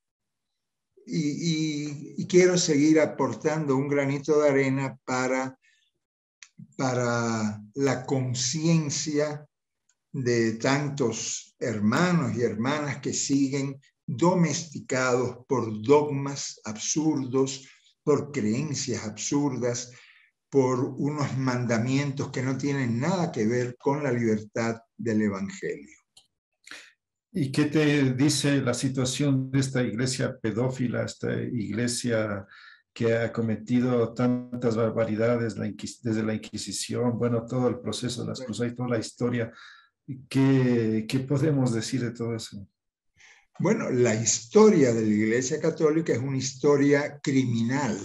quiero seguir aportando un granito de arena para la conciencia de tantos hermanos y hermanas que siguen domesticados por dogmas absurdos, por creencias absurdas, por unos mandamientos que no tienen nada que ver con la libertad del Evangelio. ¿Y qué te dice la situación de esta iglesia pedófila, esta iglesia que ha cometido tantas barbaridades desde la Inquisición, bueno, todo el proceso de las cruzadas y toda la historia? ¿Qué podemos decir de todo eso? Bueno, la historia de la Iglesia Católica es una historia criminal.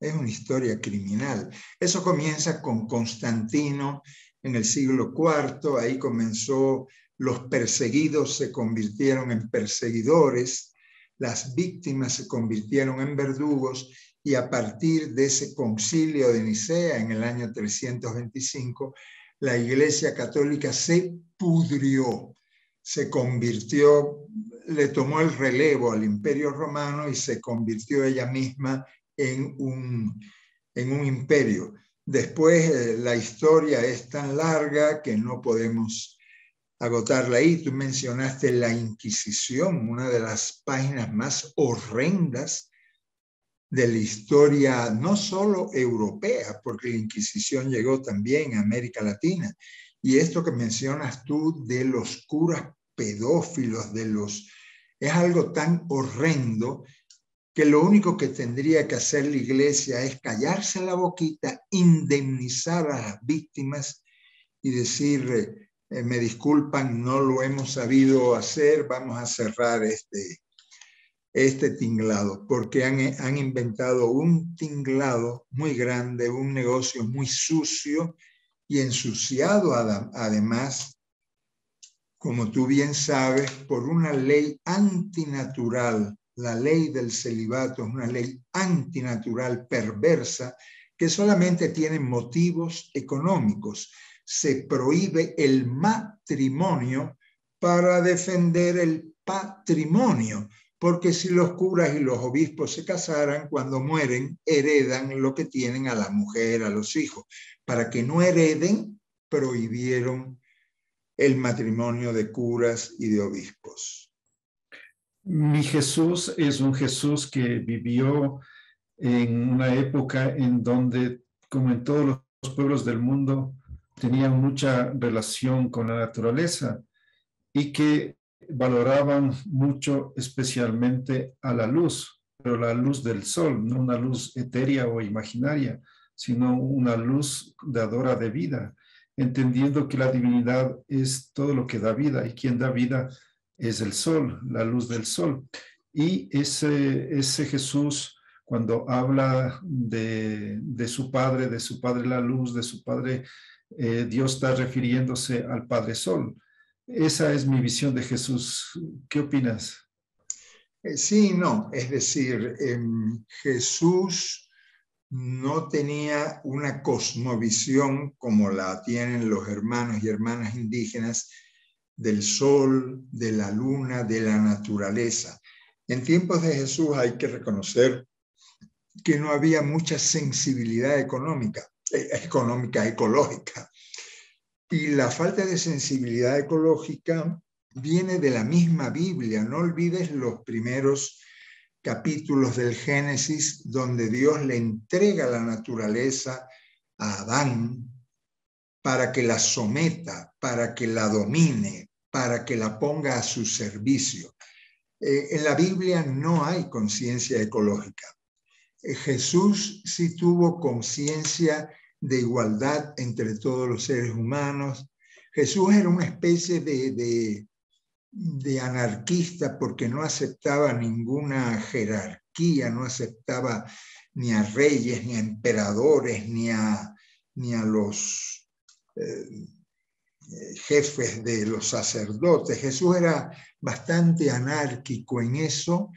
Es una historia criminal. Eso comienza con Constantino en el siglo IV. Ahí comenzó, los perseguidos se convirtieron en perseguidores, las víctimas se convirtieron en verdugos, y a partir de ese concilio de Nicea en el año 325, la Iglesia Católica se pudrió, se convirtió, le tomó el relevo al Imperio Romano y se convirtió ella misma en un imperio. Después la historia es tan larga que no podemos agotarla ahí. Tú mencionaste la Inquisición, una de las páginas más horrendas de la historia, no solo europea, porque la Inquisición llegó también a América Latina. Y esto que mencionas tú de los curas pedófilos, es algo tan horrendo que lo único que tendría que hacer la Iglesia es callarse la boquita, indemnizar a las víctimas y decir, me disculpan, no lo hemos sabido hacer, vamos a cerrar este tinglado, porque han inventado un tinglado muy grande, un negocio muy sucio y ensuciado además, como tú bien sabes, por una ley antinatural. La ley del celibato es una ley antinatural, perversa, que solamente tiene motivos económicos. Se prohíbe el matrimonio para defender el patrimonio, porque si los curas y los obispos se casaran, cuando mueren, heredan lo que tienen a la mujer, a los hijos. Para que no hereden, prohibieron el matrimonio de curas y de obispos. Mi Jesús es un Jesús que vivió en una época en donde, como en todos los pueblos del mundo, tenían mucha relación con la naturaleza y que valoraban mucho especialmente a la luz, pero la luz del sol, no una luz etérea o imaginaria, sino una luz dadora de vida, entendiendo que la divinidad es todo lo que da vida y quien da vida es el sol, la luz del sol. Y ese Jesús, cuando habla de su Padre la luz, de su Padre, Dios está refiriéndose al Padre Sol. Esa es mi visión de Jesús. ¿Qué opinas? Sí, no, es decir, Jesús no tenía una cosmovisión como la tienen los hermanos y hermanas indígenas del sol, de la luna, de la naturaleza. En tiempos de Jesús hay que reconocer que no había mucha sensibilidad ecológica. Y la falta de sensibilidad ecológica viene de la misma Biblia. No olvides los primeros capítulos del Génesis, donde Dios le entrega la naturaleza a Adán para que la someta, para que la domine, para que la ponga a su servicio. En la Biblia no hay conciencia ecológica. Jesús sí tuvo conciencia de igualdad entre todos los seres humanos. Jesús era una especie de anarquista porque no aceptaba ninguna jerarquía, no aceptaba ni a reyes, ni a emperadores, ni a los jefes de los sacerdotes. Jesús era bastante anárquico en eso,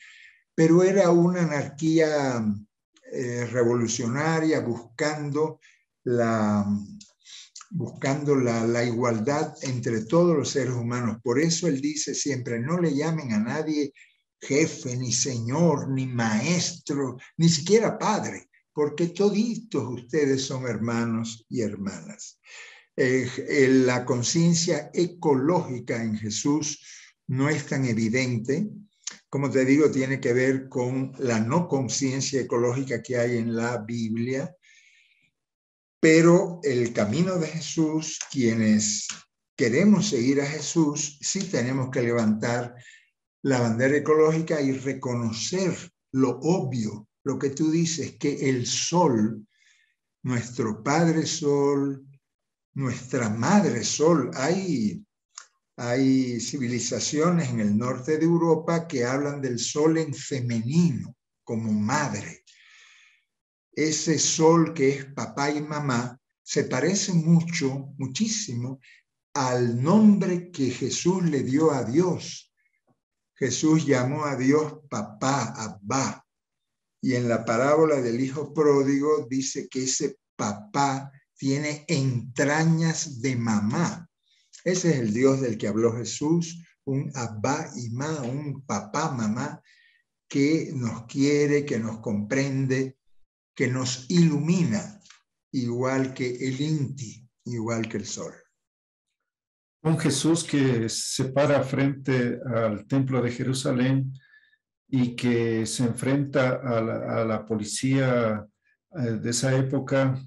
pero era una anarquía revolucionaria buscando la igualdad entre todos los seres humanos. Por eso él dice siempre, no le llamen a nadie jefe, ni señor, ni maestro, ni siquiera padre, porque toditos ustedes son hermanos y hermanas. La conciencia ecológica en Jesús no es tan evidente. Como te digo, tiene que ver con la no conciencia ecológica que hay en la Biblia. Pero el camino de Jesús, quienes queremos seguir a Jesús, sí tenemos que levantar la bandera ecológica y reconocer lo obvio, lo que tú dices, que el sol, nuestro Padre Sol, nuestra Madre Sol, hay Hay civilizaciones en el norte de Europa que hablan del sol en femenino, como madre. Ese sol que es papá y mamá se parece muchísimo al nombre que Jesús le dio a Dios. Jesús llamó a Dios papá, Abba. Y en la parábola del hijo pródigo dice que ese papá tiene entrañas de mamá. Ese es el Dios del que habló Jesús, un Abba y Ma, un papá, mamá, que nos quiere, que nos comprende, que nos ilumina, igual que el Inti, igual que el sol. Un Jesús que se para frente al templo de Jerusalén y que se enfrenta a la policía de esa época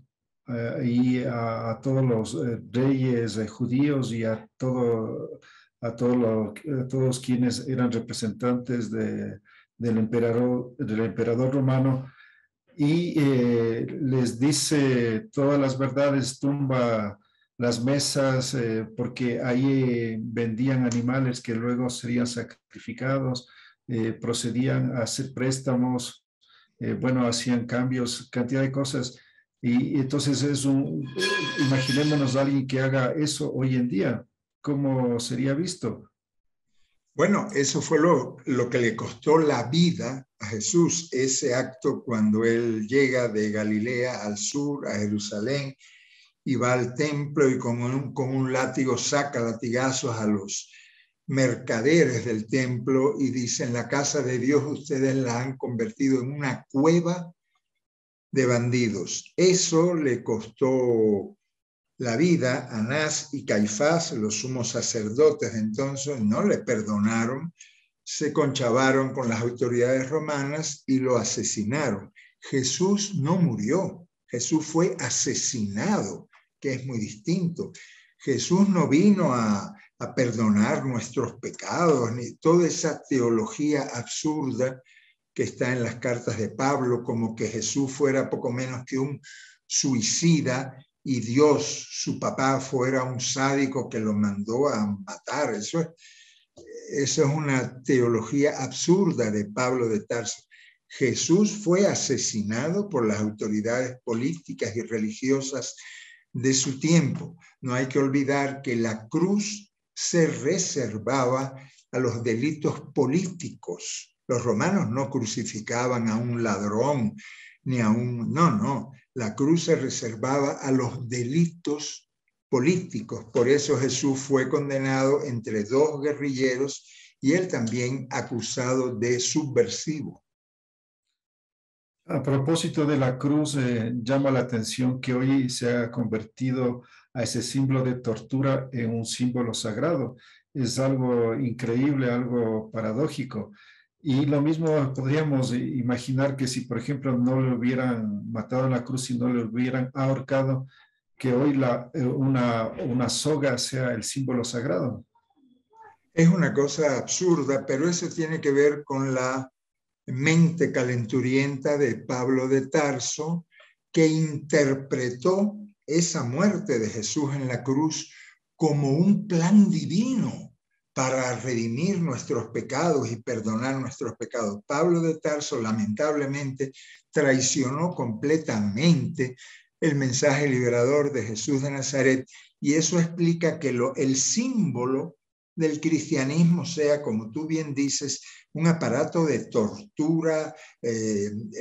y a todos los reyes judíos y a todos quienes eran representantes del emperador romano, y les dice todas las verdades, tumba las mesas, porque ahí vendían animales que luego serían sacrificados, procedían a hacer préstamos, bueno, hacían cambios, cantidad de cosas. Y entonces imaginémonos a alguien que haga eso hoy en día, ¿cómo sería visto? Bueno, eso fue lo que le costó la vida a Jesús, ese acto cuando él llega de Galilea al sur, a Jerusalén, y va al templo y con un látigo saca latigazos a los mercaderes del templo y dice: en la casa de Dios ustedes la han convertido en una cueva de bandidos. Eso le costó la vida a Anás y Caifás, los sumos sacerdotes. Entonces no le perdonaron, se conchavaron con las autoridades romanas y lo asesinaron. Jesús no murió, Jesús fue asesinado, que es muy distinto. Jesús no vino a perdonar nuestros pecados, ni toda esa teología absurda que está en las cartas de Pablo, como que Jesús fuera poco menos que un suicida y Dios, su papá, fuera un sádico que lo mandó a matar. Eso es una teología absurda de Pablo de Tarso. Jesús fue asesinado por las autoridades políticas y religiosas de su tiempo. No hay que olvidar que la cruz se reservaba a los delitos políticos. Los romanos no crucificaban a un ladrón, ni a un... No. La cruz se reservaba a los delitos políticos. Por eso Jesús fue condenado entre dos guerrilleros y él también acusado de subversivo. A propósito de la cruz, llama la atención que hoy se ha convertido a ese símbolo de tortura en un símbolo sagrado. Es algo increíble, algo paradójico. Y lo mismo podríamos imaginar que si, por ejemplo, no le hubieran matado en la cruz y no le hubieran ahorcado, que hoy una soga sea el símbolo sagrado. Es una cosa absurda, pero eso tiene que ver con la mente calenturienta de Pablo de Tarso, que interpretó esa muerte de Jesús en la cruz como un plan divino para redimir nuestros pecados y perdonar nuestros pecados. Pablo de Tarso lamentablemente traicionó completamente el mensaje liberador de Jesús de Nazaret, y eso explica que el símbolo del cristianismo sea, como tú bien dices, un aparato de tortura,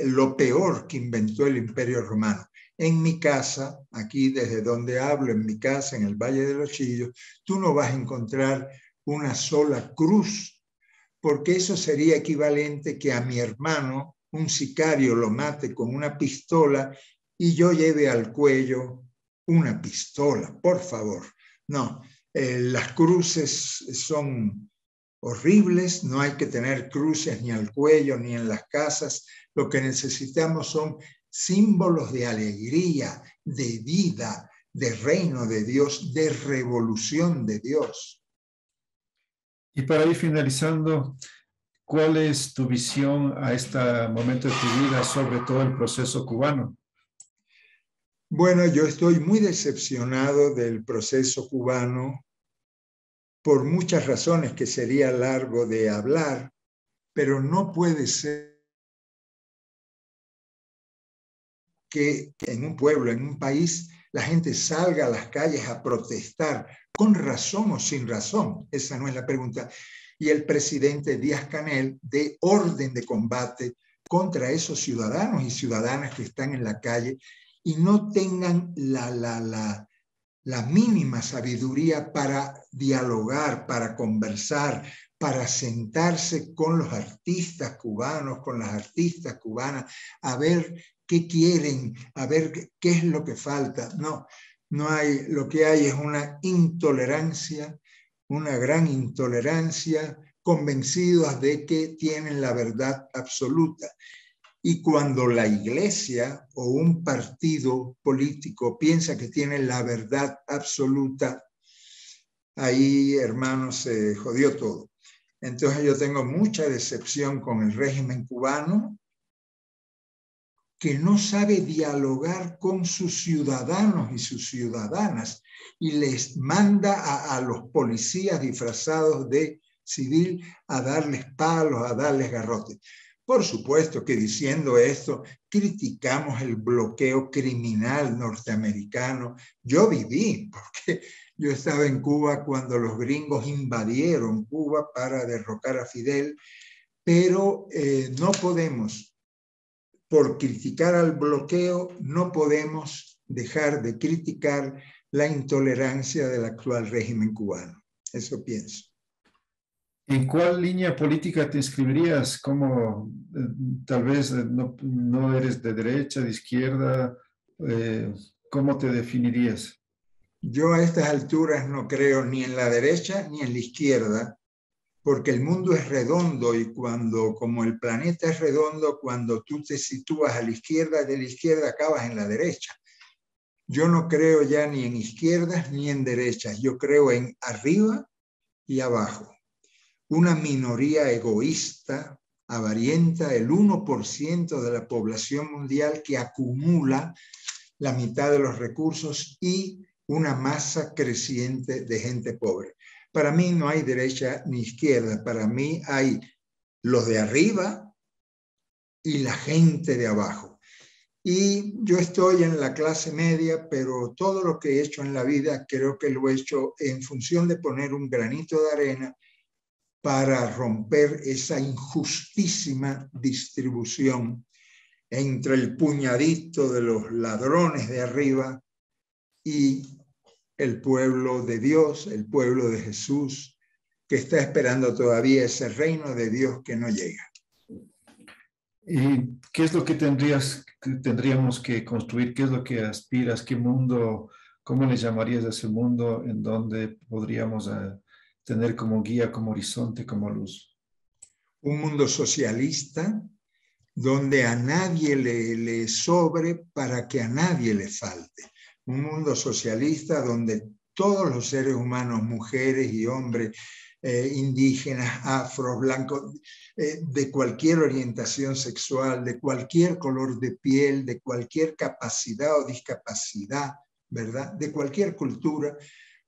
lo peor que inventó el Imperio Romano. En mi casa, aquí desde donde hablo, en mi casa, en el Valle de los Chillos, tú no vas a encontrar una sola cruz, porque eso sería equivalente que a mi hermano, un sicario, lo mate con una pistola y yo lleve al cuello una pistola, por favor. No, las cruces son horribles, no hay que tener cruces ni al cuello ni en las casas. Lo que necesitamos son símbolos de alegría, de vida, de reino de Dios, de revolución de Dios. Y para ir finalizando, ¿cuál es tu visión a este momento de tu vida sobre todo el proceso cubano? Bueno, yo estoy muy decepcionado del proceso cubano por muchas razones que sería largo de hablar, pero no puede ser que en un pueblo, en un país, la gente salga a las calles a protestar, con razón o sin razón. Esa no es la pregunta. Y el presidente Díaz-Canel dé orden de combate contra esos ciudadanos y ciudadanas que están en la calle y no tengan la mínima sabiduría para dialogar, para conversar, para sentarse con los artistas cubanos, con las artistas cubanas, a ver qué quieren, a ver qué es lo que falta. No, no hay, lo que hay es una intolerancia, una gran intolerancia, convencidos de que tienen la verdad absoluta. Y cuando la iglesia o un partido político piensa que tiene la verdad absoluta, ahí, hermanos, se jodió todo. Entonces yo tengo mucha decepción con el régimen cubano, que no sabe dialogar con sus ciudadanos y sus ciudadanas y les manda a los policías disfrazados de civil a darles palos, a darles garrotes. Por supuesto que diciendo esto, criticamos el bloqueo criminal norteamericano. Yo viví, porque yo estaba en Cuba cuando los gringos invadieron Cuba para derrocar a Fidel, pero no podemos, por criticar al bloqueo, no podemos dejar de criticar la intolerancia del actual régimen cubano. Eso pienso. ¿En cuál línea política te inscribirías? ¿Cómo, tal vez no eres de derecha, de izquierda? ¿Cómo te definirías? Yo a estas alturas no creo ni en la derecha ni en la izquierda, porque el mundo es redondo y como el planeta es redondo, cuando tú te sitúas a la izquierda, de la izquierda acabas en la derecha. Yo no creo ya ni en izquierdas ni en derechas, yo creo en arriba y abajo. Una minoría egoísta, avarienta, el 1% de la población mundial que acumula la mitad de los recursos y una masa creciente de gente pobre. Para mí no hay derecha ni izquierda, para mí hay los de arriba y la gente de abajo. Y yo estoy en la clase media, pero todo lo que he hecho en la vida creo que lo he hecho en función de poner un granito de arena para romper esa injustísima distribución entre el puñadito de los ladrones de arriba y el pueblo de Dios, el pueblo de Jesús, que está esperando todavía ese reino de Dios que no llega. ¿Y qué es lo que tendríamos que construir? ¿Qué es lo que aspiras? ¿Qué mundo, cómo le llamarías a ese mundo en donde podríamos tener como guía, como horizonte, como luz? Un mundo socialista donde a nadie le sobre para que a nadie le falte. Un mundo socialista donde todos los seres humanos, mujeres y hombres, indígenas, afro, blancos, de cualquier orientación sexual, de cualquier color de piel, de cualquier capacidad o discapacidad, ¿verdad? De cualquier cultura,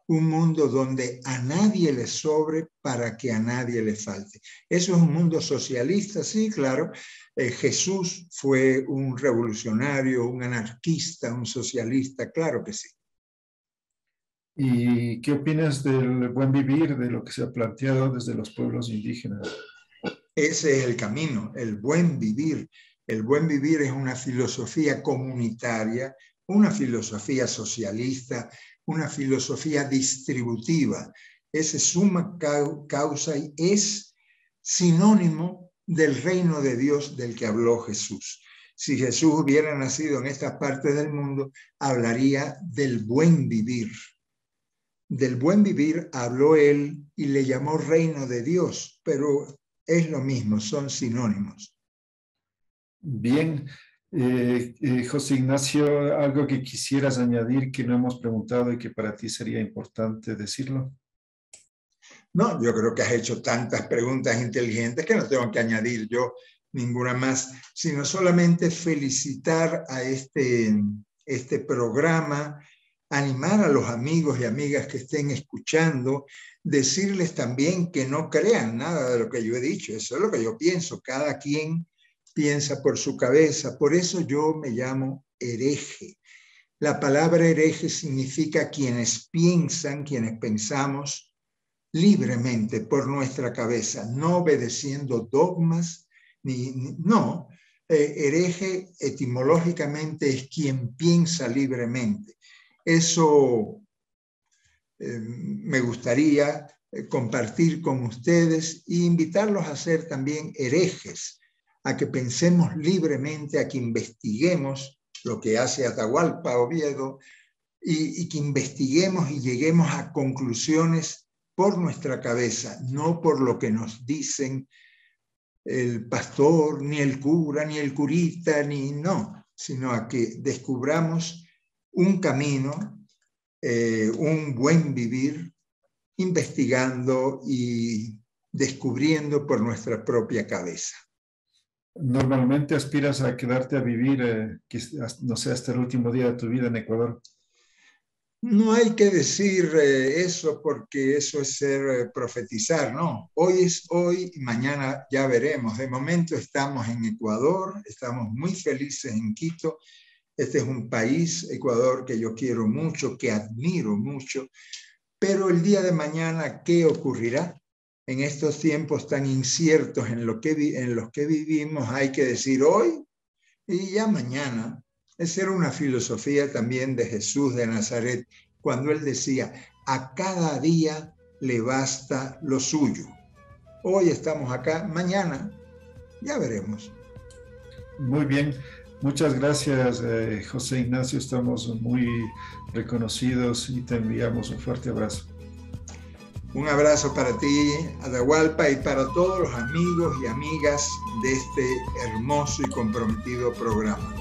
un mundo donde a nadie le sobre para que a nadie le falte. Eso es un mundo socialista, sí, claro. Jesús fue un revolucionario, un anarquista, un socialista, claro que sí. ¿Y qué opinas del buen vivir, de lo que se ha planteado desde los pueblos indígenas? Ese es el camino, el buen vivir. El buen vivir es una filosofía comunitaria, una filosofía socialista, una filosofía distributiva. Ese suma causa y es sinónimo del reino de Dios del que habló Jesús. Si Jesús hubiera nacido en esta parte del mundo, hablaría del buen vivir. Del buen vivir habló él y le llamó reino de Dios, pero es lo mismo, son sinónimos. Bien, José Ignacio, algo que quisieras añadir que no hemos preguntado y que para ti sería importante decirlo. No, yo creo que has hecho tantas preguntas inteligentes que no tengo que añadir yo ninguna más, sino solamente felicitar a este programa animar a los amigos y amigas que estén escuchando, decirles también que no crean nada de lo que yo he dicho. Eso es lo que yo pienso. Cada quien piensa por su cabeza. Por eso yo me llamo hereje. La palabra hereje significa quienes piensan, quienes pensamos libremente por nuestra cabeza, no obedeciendo dogmas, no. Hereje etimológicamente es quien piensa libremente. Eso me gustaría compartir con ustedes e invitarlos a ser también herejes, a que pensemos libremente, a que investiguemos lo que hace Atahualpa Oviedo y que investiguemos y lleguemos a conclusiones por nuestra cabeza, no por lo que nos dicen el pastor, ni el cura, ni el curita, sino a que descubramos un camino, un buen vivir, investigando y descubriendo por nuestra propia cabeza. ¿Normalmente aspiras a quedarte a vivir, no sé, hasta el último día de tu vida en Ecuador? No hay que decir eso porque eso es ser profetizar, ¿no? Hoy es hoy y mañana ya veremos. De momento estamos en Ecuador, estamos muy felices en Quito. Este es un país, Ecuador, que yo quiero mucho, que admiro mucho. Pero el día de mañana, ¿qué ocurrirá? En estos tiempos tan inciertos en los que vivimos, hay que decir hoy y ya mañana. Esa era una filosofía también de Jesús de Nazaret, cuando él decía, a cada día le basta lo suyo. Hoy estamos acá, mañana ya veremos. Muy bien, muchas gracias, José Ignacio. Estamos muy reconocidos y te enviamos un fuerte abrazo. Un abrazo para ti, Atahualpa, y para todos los amigos y amigas de este hermoso y comprometido programa.